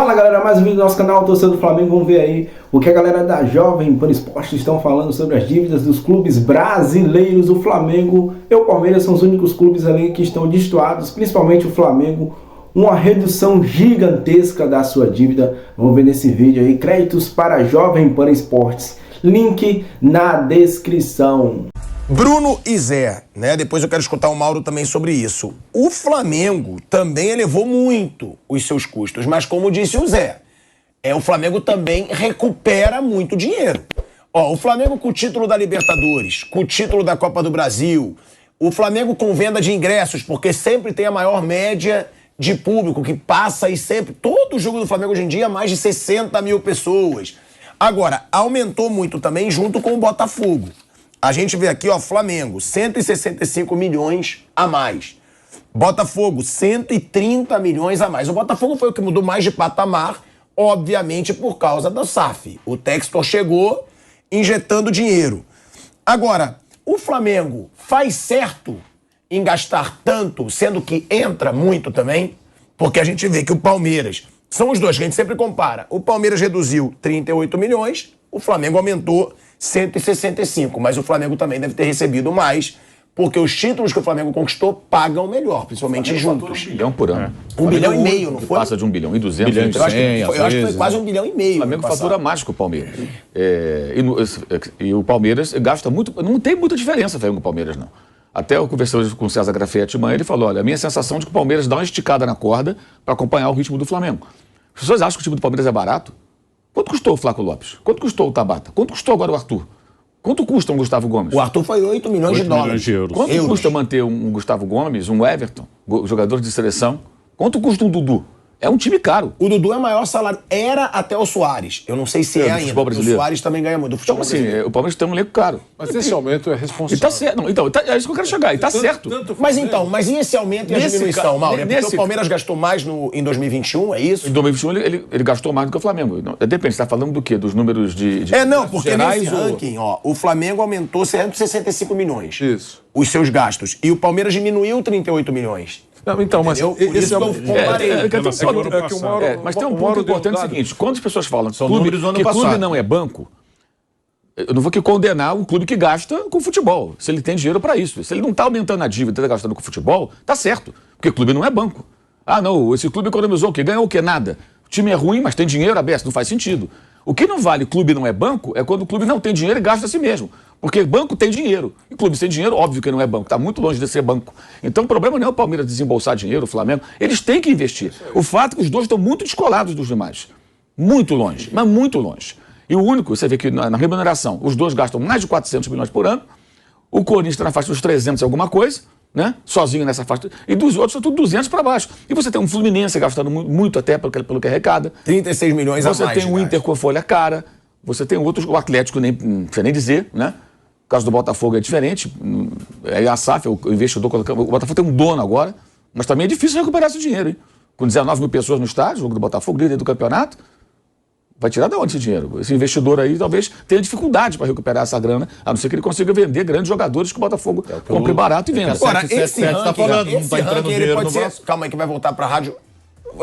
Fala galera, mais um vídeo do nosso canal Torcedor do Flamengo. Vamos ver aí o que a galera da Jovem Pan Esporte estão falando sobre as dívidas dos clubes brasileiros. O Flamengo e o Palmeiras são os únicos clubes ali que estão destoados, principalmente o Flamengo, uma redução gigantesca da sua dívida. Vamos ver nesse vídeo aí, créditos para a Jovem Pan Esportes, link na descrição. Bruno e Zé, né? Depois eu quero escutar o Mauro também sobre isso. O Flamengo também elevou muito os seus custos, mas como disse o Zé, o Flamengo também recupera muito dinheiro. Ó, o Flamengo com o título da Libertadores, com o título da Copa do Brasil, o Flamengo com venda de ingressos, porque sempre tem a maior média de público que passa e sempre, todo jogo do Flamengo hoje em dia, mais de 60 mil pessoas. Agora, aumentou muito também junto com o Botafogo. A gente vê aqui, ó, Flamengo, 165 milhões a mais. Botafogo, 130 milhões a mais. O Botafogo foi o que mudou mais de patamar, obviamente por causa da SAF. O Textor chegou injetando dinheiro. Agora, o Flamengo faz certo em gastar tanto, sendo que entra muito também, porque a gente vê que o Palmeiras, são os dois que a gente sempre compara. O Palmeiras reduziu 38 milhões, o Flamengo aumentou 165, mas o Flamengo também deve ter recebido mais, porque os títulos que o Flamengo conquistou pagam melhor, principalmente juntos. 1 bilhão por ano. 1 bilhão e meio, não foi? Passa de 1 bilhão e 200, 1 bilhão eu acho que foi quase 1 bilhão e meio. O Flamengo fatura mais que o Palmeiras. E o Palmeiras gasta muito, não tem muita diferença Flamengo e o Palmeiras, não. Até eu conversei hoje com o César Grafietti de manhã, ele falou, olha, a minha sensação é de que o Palmeiras dá uma esticada na corda para acompanhar o ritmo do Flamengo. As pessoas acham que o time do Palmeiras é barato? Quanto custou o Flávio Lopes? Quanto custou o Tabata? Quanto custou agora o Arthur? Quanto custa um Gustavo Gomes? O Arthur foi 8 milhões de dólares. Quanto custa manter um Gustavo Gomes, um Everton, jogador de seleção? Quanto custa um Dudu? É um time caro. O Dudu é o maior salário. Era até o Soares. Eu não sei se é ainda. O Soares também ganha muito. Do futebol brasileiro. O Palmeiras tem um elenco caro. Mas esse aumento é responsável. E tá certo. Não, então, é isso que eu quero chegar. E tá certo. Mas e esse aumento e a diminuição, Mauro? É porque o Palmeiras gastou mais em 2021, é isso? Em 2021 ele gastou mais do que o Flamengo. Não, depende, você tá falando do quê? Dos números de porque nesse ranking, ó, o Flamengo aumentou 165 milhos. Isso. Os seus gastos. E o Palmeiras diminuiu 38 milhões. Não, então, mas esse é o mas tem um ponto importante seguinte, quando as pessoas falam que clube não é banco, eu não vou aqui condenar um clube que gasta com futebol, se ele tem dinheiro para isso. Se ele não está aumentando a dívida, está gastando com futebol, tá certo, porque clube não é banco. Ah, não, esse clube economizou o quê? Ganhou o quê? Nada. O time é ruim, mas tem dinheiro aberto, não faz sentido. O que não vale clube não é banco é quando o clube não tem dinheiro e gasta a si mesmo. Porque banco tem dinheiro. E clube sem dinheiro, óbvio que não é banco. Está muito longe de ser banco. Então o problema não é o Palmeiras desembolsar dinheiro, o Flamengo. Eles têm que investir. O fato é que os dois estão muito descolados dos demais. Muito longe, mas muito longe. E o único, você vê que na remuneração, os dois gastam mais de 400 milhões por ano. O Corinthians está na faixa dos 300 e alguma coisa, né? Sozinho nessa faixa. E dos outros são tudo 200 para baixo. E você tem um Fluminense gastando muito até pelo que arrecada. 36 milhões a mais. Você tem o Inter com a folha cara. Você tem outros, o Atlético, não precisa nem dizer, né? O caso do Botafogo é diferente. É a SAF, o investidor colocando. O Botafogo tem um dono agora, mas também é difícil recuperar esse dinheiro, hein? Com 19 mil pessoas no estádio, o jogo do Botafogo, líder do campeonato. Vai tirar de onde esse dinheiro? Esse investidor aí talvez tenha dificuldade para recuperar essa grana, a não ser que ele consiga vender grandes jogadores que o Botafogo compre barato e venda. Agora, esse ranking, ele pode ser... Calma aí que vai voltar para a rádio.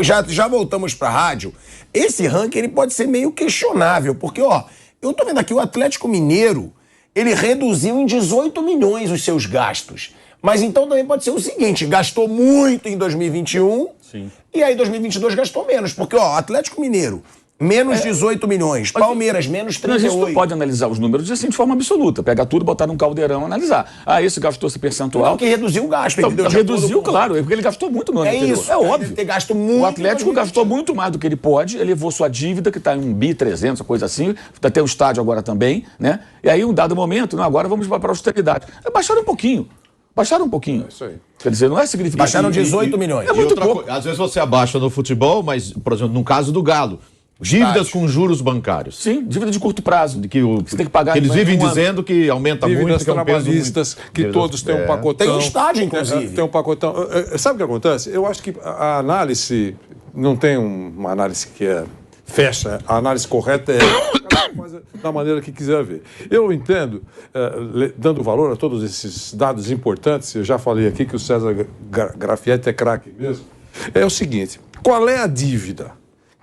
Já voltamos para a rádio. Esse ranking ele pode ser meio questionável, porque, ó, eu tô vendo aqui o Atlético Mineiro, ele reduziu em 18 milhões os seus gastos. Mas então também pode ser o seguinte, gastou muito em 2021, sim, e aí 2022 gastou menos, porque, ó, Atlético Mineiro, menos 18 milhões, Palmeiras, menos 38. A gente não pode analisar os números assim de forma absoluta, pegar tudo, botar num caldeirão e analisar. Ah, esse gastou esse percentual. Não, que reduziu o gasto. Então, reduziu, claro, porque ele gastou muito no ano anterior. Isso, é óbvio. Ter gasto muito. O Atlético gastou muito mais do que ele pode, elevou sua dívida, que está em 1.300 bi, coisa assim, até o estádio agora também, né? E aí, em um dado momento, não, agora vamos para a austeridade. Baixaram um pouquinho. Baixaram um pouquinho. É isso aí. Quer dizer, não é significativo. Baixaram 18 milhões. É muito pouco. Às vezes você abaixa no futebol, mas, por exemplo, no caso do Galo, dívidas com juros bancários. Sim, dívida de curto prazo. Que você tem que pagar. Que eles vivem dizendo que aumenta dívidas muito, que é um peso trabalhistas, que todos têm um pacotão. Tem um estádio, inclusive. Tem um pacotão. Sabe o que acontece? Eu acho que a análise, não tem uma análise que fecha, a análise correta é cada um faz da maneira que quiser ver. Eu entendo, dando valor a todos esses dados importantes, eu já falei aqui que o César Grafietti é craque mesmo, é o seguinte, qual é a dívida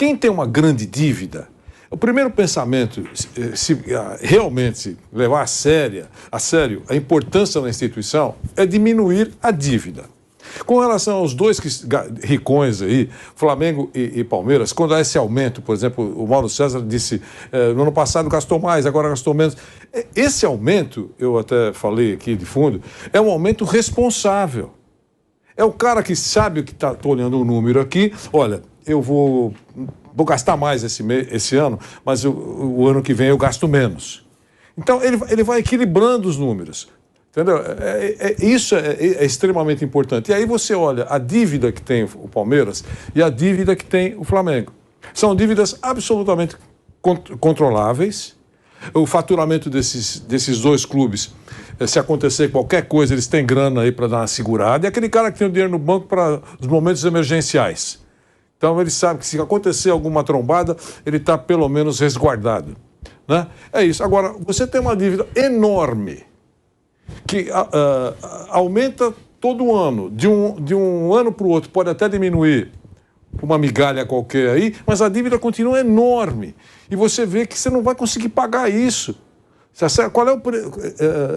quem tem uma grande dívida, o primeiro pensamento, se realmente levar a sério a importância da instituição, é diminuir a dívida. Com relação aos dois ricões aí, Flamengo e Palmeiras, quando há esse aumento, por exemplo, o Mauro César disse, no ano passado gastou mais, agora gastou menos. Esse aumento, eu até falei aqui de fundo, é um aumento responsável. É o cara que sabe o que está olhando o número aqui, olha, eu vou gastar mais esse ano, mas o ano que vem eu gasto menos. Então, ele vai equilibrando os números. Entendeu? Isso é extremamente importante. E aí você olha a dívida que tem o Palmeiras e a dívida que tem o Flamengo. São dívidas absolutamente controláveis. O faturamento desses dois clubes, se acontecer qualquer coisa, eles têm grana aí para dar uma segurada. E aquele cara que tem o dinheiro no banco para os momentos emergenciais. Então ele sabe que se acontecer alguma trombada, ele está pelo menos resguardado. Né? É isso. Agora, você tem uma dívida enorme que aumenta todo ano, de um ano para o outro, pode até diminuir uma migalha qualquer aí, mas a dívida continua enorme. E você vê que você não vai conseguir pagar isso. Qual é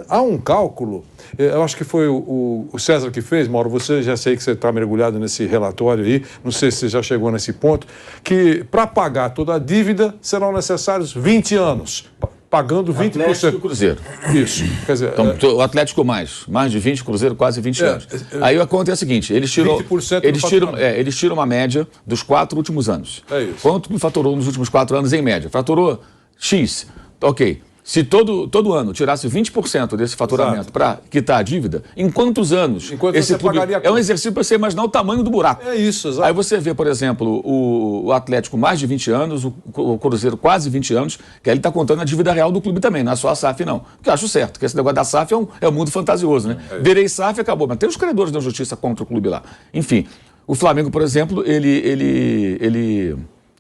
há um cálculo, eu acho que foi o César que fez, Mauro, você já sei que você está mergulhado nesse relatório aí, não sei se você já chegou nesse ponto, que para pagar toda a dívida serão necessários 20 anos. Pagando 20%. Atlético e Cruzeiro. Isso. Quer dizer, então, o Atlético mais de 20, o Cruzeiro quase 20 anos. Aí a conta é a seguinte, eles tiram uma média dos 4 últimos anos. É isso. Quanto faturou nos últimos 4 anos em média? Faturou X. Ok. Se todo ano tirasse 20% desse faturamento para quitar a dívida, em quantos anos esse clube... É um exercício para você imaginar o tamanho do buraco. É isso, exato. Aí você vê, por exemplo, o Atlético mais de 20 anos, o Cruzeiro quase 20 anos, que aí ele está contando a dívida real do clube também, não é só a SAF, não. Porque eu acho certo, que esse negócio da SAF é um mundo fantasioso, né? Virei SAF e acabou, mas tem os credores da justiça contra o clube lá. Enfim, o Flamengo, por exemplo, ele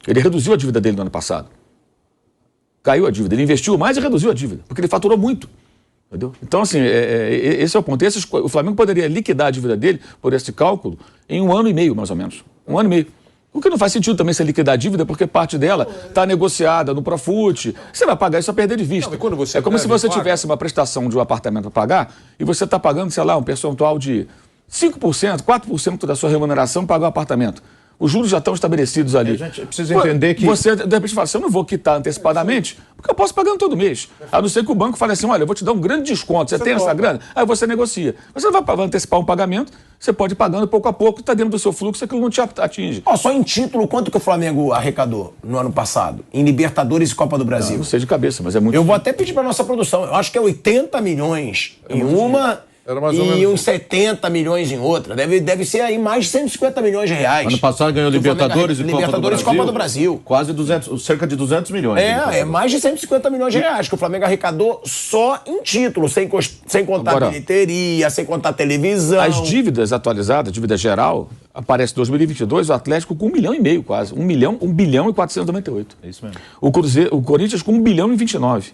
reduziu a dívida dele no ano passado. Caiu a dívida, ele investiu mais e reduziu a dívida, porque ele faturou muito. Entendeu? Então, assim, esse é o ponto. O Flamengo poderia liquidar a dívida dele, por esse cálculo, em 1 ano e meio, mais ou menos. 1 ano e meio. O que não faz sentido também você liquidar a dívida, porque parte dela está negociada no Profut. Você vai pagar isso a perder de vista. Não, é como se você tivesse uma prestação de um apartamento para pagar e você está pagando, sei lá, um percentual de 5%, 4% da sua remuneração para pagar o apartamento. Os juros já estão estabelecidos ali. A gente precisa entender que... Você, de repente, fala assim, eu não vou quitar antecipadamente, porque eu posso pagando todo mês. A não ser que o banco fale assim, olha, eu vou te dar um grande desconto, você tem essa grana? Aí você negocia. Você não vai antecipar um pagamento, você pode ir pagando pouco a pouco, está dentro do seu fluxo, aquilo não te atinge. Só em título, quanto que o Flamengo arrecadou no ano passado? Em Libertadores e Copa do Brasil? Não sei de cabeça, mas é muito... Eu vou até pedir para nossa produção. Eu acho que é 80 milhões em uma... E uns 70 milhões em outra. Deve ser aí mais de 150 milhões de reais. Ano passado ganhou Libertadores e Copa do Brasil. Quase 200, cerca de 200 milhões. É mais de 150 milhões de reais que o Flamengo arrecadou só em título, sem contar bilheteria, sem contar televisão. As dívidas atualizadas, dívida geral, aparece em 2022 o Atlético com 1,5 milhão quase. 1 bilhão e 498. É isso mesmo. O Corinthians com 1 bilhão e 29.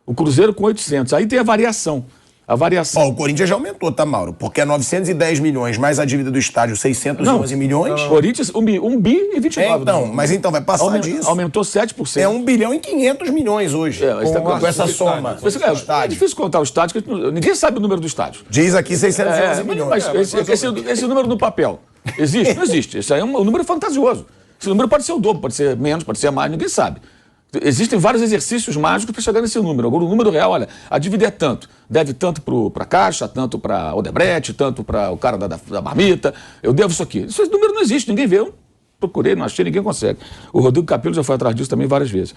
O Cruzeiro com 800. Aí tem a variação. O Corinthians já aumentou, tá, Mauro? Porque é 910 milhões, mais a dívida do estádio, 611 milhões. Corinthians, 1 bi e 29. Então vai passar disso. Aumentou 7%. É 1 bilhão e 500 milhões hoje, com essa soma. É difícil contar o estádio, porque ninguém sabe o número do estádio. Diz aqui 611 milhões. Mas esse número no papel, existe? Não existe. Isso aí é um número fantasioso. Esse número pode ser o dobro, pode ser menos, pode ser mais, ninguém sabe. Existem vários exercícios mágicos para chegar nesse número. Agora, o número real, olha, a dívida é tanto. Deve tanto para a Caixa, tanto para Odebrecht, tanto para o cara da marmita. Eu devo isso aqui. Esse número não existe, ninguém vê. Eu procurei, não achei, ninguém consegue. O Rodrigo Capello já foi atrás disso também várias vezes.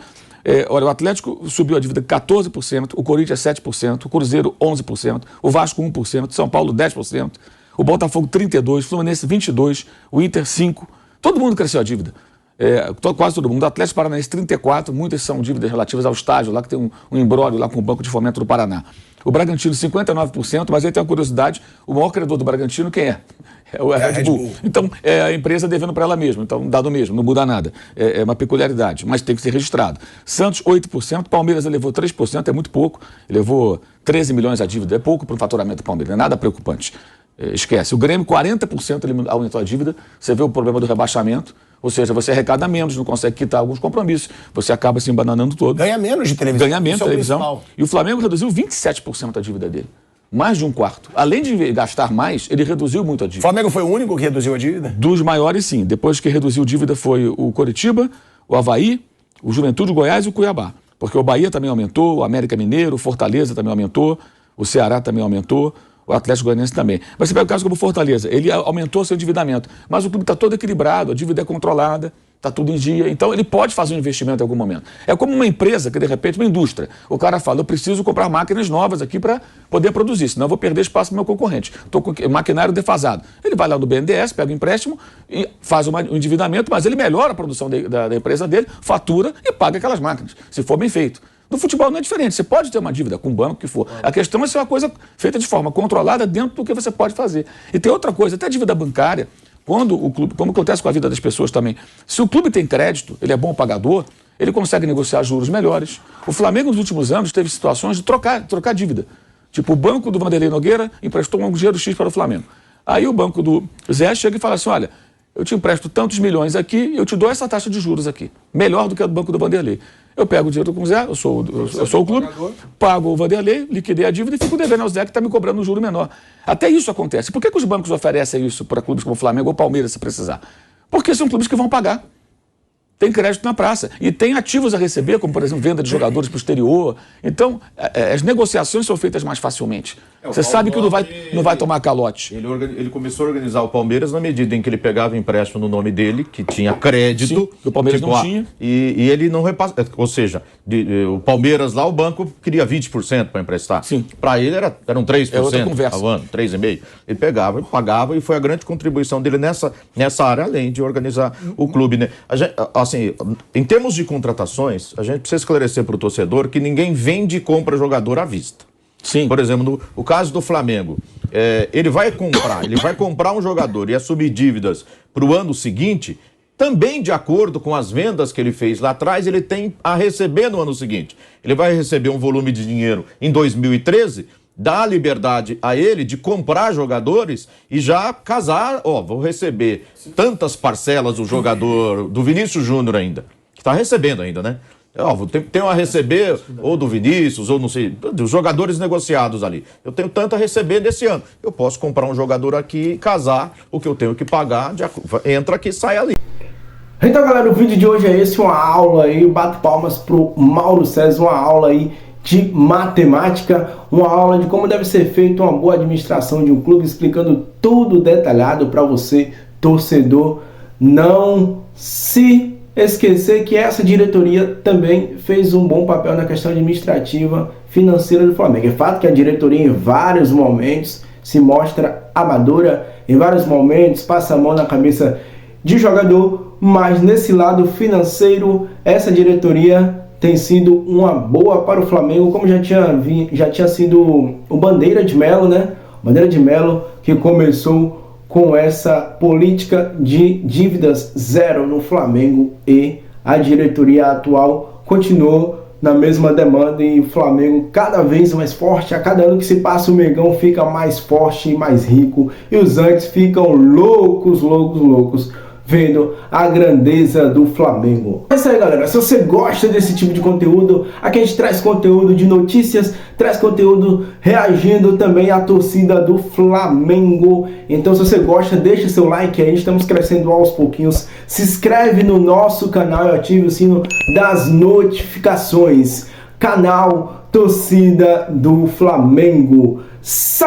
Olha, o Atlético subiu a dívida 14%, o Corinthians 7%, o Cruzeiro 11%, o Vasco 1%, São Paulo 10%, o Botafogo 32%, o Fluminense 22%, o Inter 5%. Todo mundo cresceu a dívida. Quase todo mundo. O Atlético Paranaense 34%, muitas são dívidas relativas ao estádio, lá que tem um imbróglio lá com o Banco de Fomento do Paraná. O Bragantino 59%, mas aí tem uma curiosidade, o maior credor do Bragantino quem é? É o Red Bull. Então, é a empresa devendo para ela mesma, então dado mesmo, não muda nada. É uma peculiaridade, mas tem que ser registrado. Santos 8%, Palmeiras elevou 3%, é muito pouco, elevou 13 milhões a dívida, é pouco para o faturamento do Palmeiras, não é nada preocupante. Esquece. O Grêmio 40% ele aumentou a dívida, você vê o problema do rebaixamento. Ou seja, você arrecada menos, não consegue quitar alguns compromissos, você acaba se embananando todo. Ganha menos de televisão. Ganha menos de televisão. E o Flamengo reduziu 27% a dívida dele. Mais de um quarto. Além de gastar mais, ele reduziu muito a dívida. O Flamengo foi o único que reduziu a dívida? Dos maiores, sim. Depois que reduziu dívida foi o Coritiba, o Avaí, o Juventude, o Goiás e o Cuiabá. Porque o Bahia também aumentou, o América Mineiro, o Fortaleza também aumentou, o Ceará também aumentou, o Atlético Goianiense também. Mas você pega o caso como o Fortaleza, ele aumentou seu endividamento, mas o clube está todo equilibrado, a dívida é controlada, está tudo em dia, então ele pode fazer um investimento em algum momento. É como uma empresa que, de repente, uma indústria, o cara fala, eu preciso comprar máquinas novas aqui para poder produzir, senão eu vou perder espaço para o meu concorrente. Estou com maquinário defasado. Ele vai lá no BNDES, pega o empréstimo e faz um endividamento, mas ele melhora a produção da empresa dele, fatura e paga aquelas máquinas, se for bem feito. No futebol não é diferente, você pode ter uma dívida com o banco, que for. A questão é ser uma coisa feita de forma controlada dentro do que você pode fazer. E tem outra coisa, até a dívida bancária, quando o clube, como acontece com a vida das pessoas também, se o clube tem crédito, ele é bom pagador, ele consegue negociar juros melhores. O Flamengo nos últimos anos teve situações de trocar dívida. Tipo, o banco do Vanderlei Nogueira emprestou um dinheiro X para o Flamengo. Aí o banco do Zé chega e fala assim, olha, eu te empresto tantos milhões aqui, eu te dou essa taxa de juros aqui, melhor do que a do banco do Vanderlei. Eu pego o dinheiro com o Zé, eu sou o clube, pago o Vanderlei, liquidei a dívida e fico devendo ao Zé que está me cobrando um juro menor. Até isso acontece. Por que os bancos oferecem isso para clubes como o Flamengo ou Palmeiras, se precisar? Porque são clubes que vão pagar. Tem crédito na praça. E tem ativos a receber, como, por exemplo, venda de jogadores para o exterior. Então, as negociações são feitas mais facilmente. Você sabe que não vai tomar calote. Ele começou a organizar o Palmeiras na medida em que ele pegava empréstimo no nome dele, que tinha crédito. Sim, que o Palmeiras não tinha. E ele não repassa. Ou seja, o Palmeiras lá, o banco queria 20% para emprestar. Sim. Para ele eram 3% é outra conversa. ao ano, 3,5%. Ele pegava, pagava, e foi a grande contribuição dele nessa área, além de organizar o clube, né? Assim, em termos de contratações, a gente precisa esclarecer para o torcedor que ninguém vende e compra jogador à vista. Sim. Por exemplo, o caso do Flamengo, ele vai comprar um jogador e assumir dívidas para o ano seguinte, também de acordo com as vendas que ele fez lá atrás, ele tem a receber no ano seguinte. Ele vai receber um volume de dinheiro em 2013, dá a liberdade a ele de comprar jogadores e já casar, vou receber tantas parcelas do jogador, do Vinícius Júnior ainda, que está recebendo ainda, né? Tenho a receber, ou do Vinícius, ou não sei, dos jogadores negociados ali. Eu tenho tanto a receber desse ano. Eu posso comprar um jogador aqui, casar o que eu tenho que pagar, entra aqui e sai ali. Então, galera, o vídeo de hoje é esse, uma aula aí, bato palmas pro Mauro César, uma aula aí de matemática, uma aula de como deve ser feita uma boa administração de um clube, explicando tudo detalhado para você, torcedor, não se esquecer que essa diretoria também fez um bom papel na questão administrativa financeira do Flamengo. É fato que a diretoria em vários momentos se mostra amadora, em vários momentos passa a mão na cabeça de jogador, mas nesse lado financeiro essa diretoria tem sido uma boa para o Flamengo, como já tinha sido o Bandeira de Melo, né? Bandeira de Melo, que começou com essa política de dívidas zero no Flamengo, e a diretoria atual continuou na mesma demanda, e o Flamengo cada vez mais forte. A cada ano que se passa, o Mengão fica mais forte e mais rico, e os antes ficam loucos vendo a grandeza do Flamengo. É isso aí, galera. Se você gosta desse tipo de conteúdo, aqui a gente traz conteúdo de notícias, traz conteúdo reagindo também à torcida do Flamengo. Então, se você gosta, deixa seu like aí, estamos crescendo aos pouquinhos. Se inscreve no nosso canal e ative o sino das notificações. Canal Torcida do Flamengo. Saudações!